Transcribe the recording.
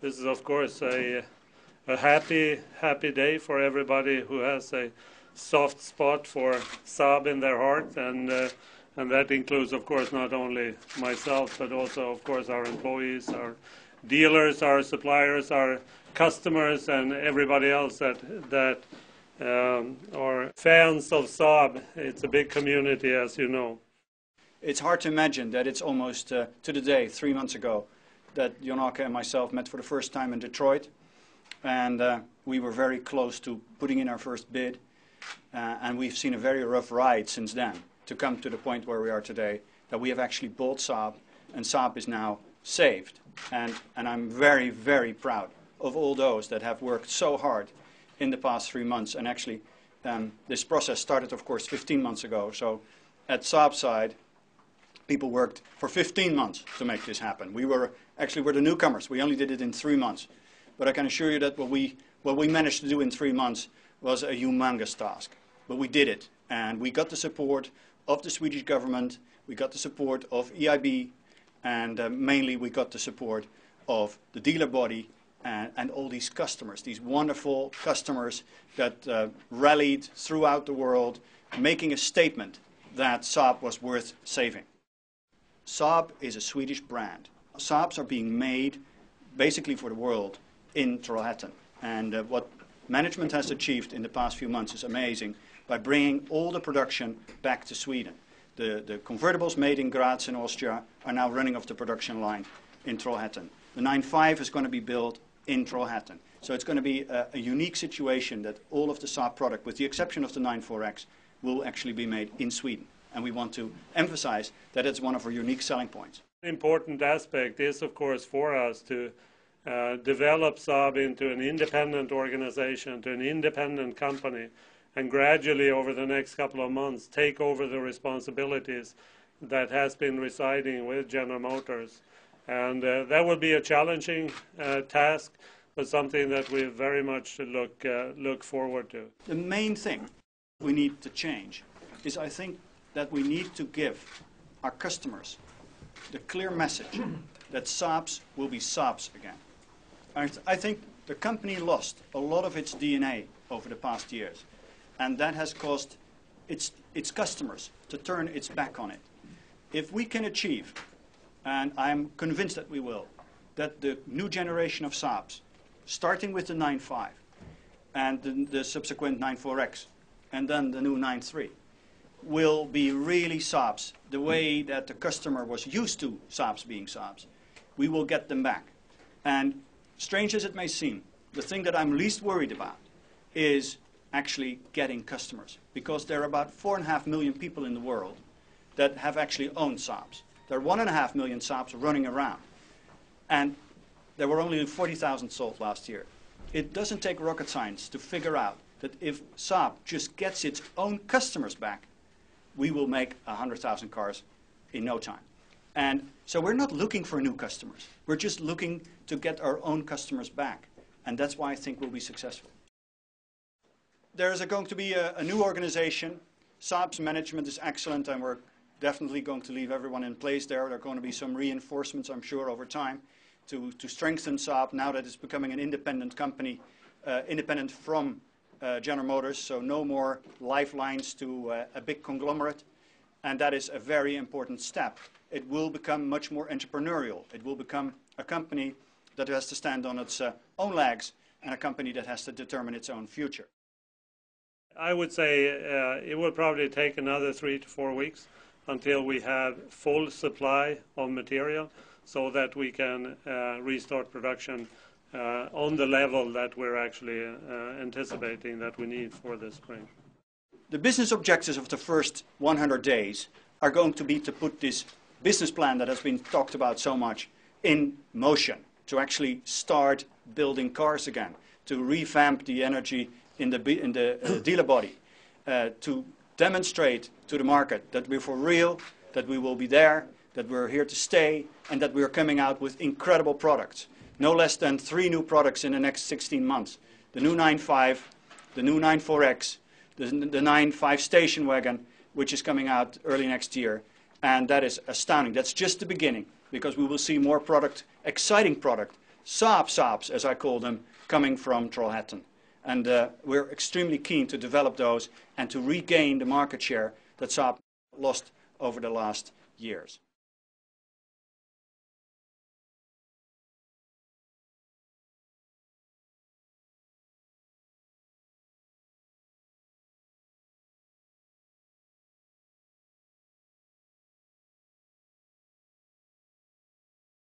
This is, of course, a happy day for everybody who has a soft spot for Saab in their heart, and that includes, of course, not only myself, but also, of course, our employees, our dealers, our suppliers, our customers, and everybody else that are fans of Saab. It's a big community, as you know. It's hard to imagine that it's almost to the day, 3 months ago, that Jon-Åke and myself met for the first time in Detroit, and we were very close to putting in our first bid, and we've seen a very rough ride since then to come to the point where we are today, that we have actually bought Saab, and Saab is now saved. And I'm very, very proud of all those that have worked so hard in the past 3 months. And actually, this process started, of course, 15 months ago. So at Saab's side, people worked for 15 months to make this happen. We're the newcomers. We only did it in 3 months. But I can assure you that what we managed to do in 3 months was a humongous task. But we did it, and we got the support of the Swedish government, we got the support of EIB, and mainly we got the support of the dealer body and all these customers, these wonderful customers that rallied throughout the world, making a statement that Saab was worth saving. Saab is a Swedish brand. Saabs are being made basically for the world in Trollhättan. And what management has achieved in the past few months is amazing by bringing all the production back to Sweden. The convertibles made in Graz in Austria are now running off the production line in Trollhättan. The 9.5 is going to be built in Trollhättan. So it's going to be a unique situation that all of the Saab product, with the exception of the 9.4X, will actually be made in Sweden. And we want to emphasize that it's one of our unique selling points. An important aspect is, of course, for us to develop Saab into an independent organization, to an independent company, and gradually over the next couple of months take over the responsibilities that has been residing with General Motors. And that will be a challenging task, but something that we very much look forward to. The main thing we need to change is, I think, that we need to give our customers the clear message that Saabs will be Saabs again. I think the company lost a lot of its DNA over the past years, and that has caused its customers to turn its back on it. If we can achieve, and I'm convinced that we will, that the new generation of Saabs, starting with the 9.5 and the subsequent 9.4X and then the new 9.3, will be really Saabs, the way that the customer was used to Saabs being Saabs, we will get them back. And strange as it may seem, the thing that I'm least worried about is actually getting customers, because there are about 4.5 million people in the world that have actually owned Saabs. There are 1.5 million Saabs running around, and there were only 40,000 sold last year. It doesn't take rocket science to figure out that if Saab just gets its own customers back, we will make 100,000 cars in no time. And so we're not looking for new customers. We're just looking to get our own customers back. And that's why I think we'll be successful. There is going to be a new organization. Saab's management is excellent, and we're definitely going to leave everyone in place there. There are going to be some reinforcements, I'm sure, over time to strengthen Saab now that it's becoming an independent company, independent from General Motors, so no more lifelines to a big conglomerate, and that is a very important step. It will become much more entrepreneurial. It will become a company that has to stand on its own legs, and a company that has to determine its own future. I would say it will probably take another 3 to 4 weeks until we have full supply of material so that we can restart production on the level that we're actually anticipating that we need for this spring. The business objectives of the first 100 days are going to be to put this business plan that has been talked about so much in motion, to actually start building cars again, to revamp the energy in the dealer body, to demonstrate to the market that we're for real, that we will be there, that we're here to stay, and that we're coming out with incredible products. No less than 3 new products in the next 16 months. The new 9.5, the new 9.4X, the 9.5 station wagon, which is coming out early next year. And that is astounding. That's just the beginning, because we will see more product, exciting product, Saabs, as I call them, coming from Trollhättan. And we're extremely keen to develop those and to regain the market share that Saab lost over the last years.